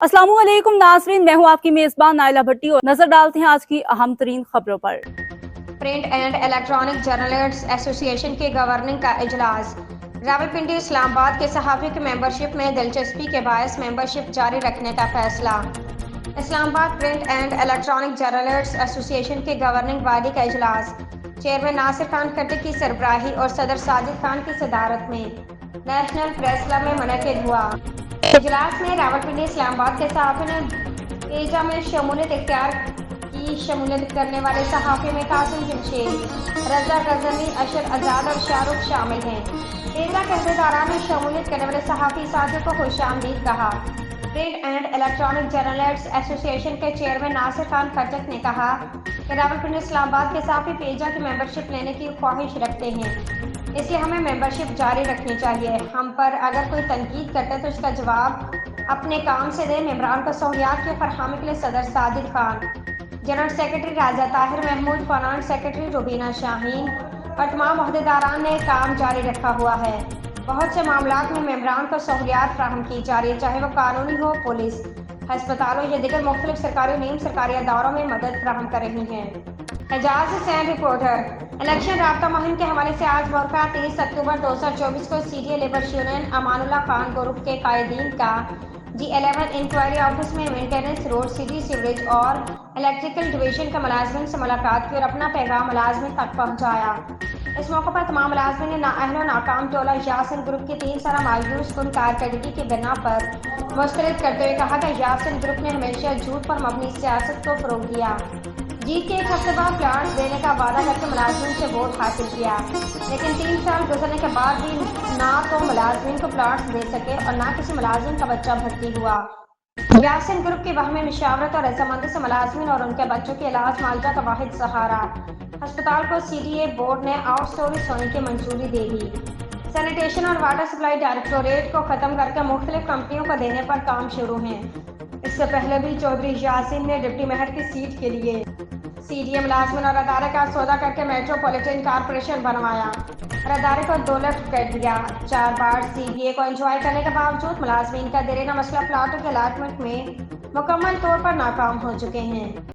अस्सलाम वालेकुम नाज़रीन, मैं हूँ आपकी मेज़बान नाइला भट्टी और नजर डालते हैं आज की अहम तरीन खबरों पर। Print and electronic journalists association के गवर्निंग का इजलास। रावलपिंडी इस्लामाबाद के सहाफ़ी की मेंबरशिप में दिलचस्पी के बायस मेंबरशिप जारी रखने का फैसला। Islamabad print and electronic journalists association के गवर्निंग बॉडी का इजलास चेयरमैन नासिर खान खट्टी की सरबराही और सदर साजिद खान की सदारत में नेशनल प्रेस क्लब में मुनक़िद हुआ। इजलास में रावलपिंडी इस्लामाबाद के सहाफ़ी ने पेजा में शमूलियत इख्तियार की। शमूलियत करने वाले सहाफ़ी में कासिम जमशेद, रजा गजनी, अशर आज़ाद और शाहरुख शामिल हैं। पेजा के अहदेदारान ने शमूलियत करने वाले सहाफ़ी साथियों को खुशामदीद कहा। Print and electronic journalists association के चेयरमैन नासिर खान खट्टक ने कहा कि रावलपिंडी इस्लामाबाद के सहाफ़ी पेजा की मेंबरशिप लेने की ख्वाहिश रखते हैं, इसलिए हमें मेंबरशिप जारी रखनी चाहिए। हम पर अगर कोई तनकीद करते हैं तो इसका जवाब अपने काम से दें। मेंबरान को सहूलियात की फरहमी के लिए सदर साजिद खान, जनरल सेक्रेटरी राजा ताहिर महमूद, फाइनेंस सेक्रेटरी रुबीना शाहीन और तमाम अहदेदारान ने काम जारी रखा हुआ है। बहुत से मामलात में मेंबरान को सहूलियात फराहम की जा रही है, चाहे वो कानूनी हो, पुलिस, हस्पतालों या दीगर मुख्तलिफ सरकारी और नीम सरकारी अदारों में मदद फराहम कर रही हैं। एजाज हुसैन रिपोर्टर। इलेक्शन राब्ता मुहिम के हवाले से आज मोरका 30 अक्टूबर 2024 को CDA labour union Amanullah Khan group के कायदीन का G11 इंक्वायरी ऑफिस में मेंटेनेंस, रोड, सिटी, सीवरेज और इलेक्ट्रिकल डिवीजन के मुलाजमिन से मुलाकात की और अपना पैगाम मुलाजमिन तक पहुँचाया। इस मौके पर तमाम मुलाजमिन ने नाअहल नाकाम टोला यासिन ग्रुप की 3 साल मायूस कुन कारकर्दगी की बिना पर मुस्तरद करते हुए कहा कि यासिन ग्रुप ने हमेशा झूठ पर मबनी सियासत को फरोग दिया। जीत के एक हफ्ते बाद प्लांट्स देने का वादा करके मुलाजमिन से वोट हासिल किया, लेकिन 3 साल गुजरने के बाद भी ना तो मुलाजमिन को प्लांट्स दे सके और ना किसी मुलाजिम का बच्चा भर्ती हुआ। यासिन ग्रुप की वाहमी मशावरत और रजामंदी से मुलाजमिन और उनके बच्चों के इलाज मालजा का वाहिद सहारा। अस्पताल को सीडीए बोर्ड ने आउटसोर्स होने की मंजूरी दे दी। सैनिटेशन और वाटर सप्लाई डायरेक्टोरेट को खत्म करके मुख्तलिफ कंपनियों को देने पर काम शुरू है। इससे पहले भी चौधरी यासिन ने डिप्टी मेयर की सीट के लिए सीडीए मुलाजमिन और अदारे का सौदा करके मेट्रोपॉलिटन कारपोरेशन बनवाया और अदारे को 2 लाख कर दिया। 4 बार सीडीए को एंजॉय करने के बावजूद मुलाजमिन का देरीना मसला प्लाटों के अलाटमेंट में मुकम्मल तौर पर नाकाम हो चुके हैं।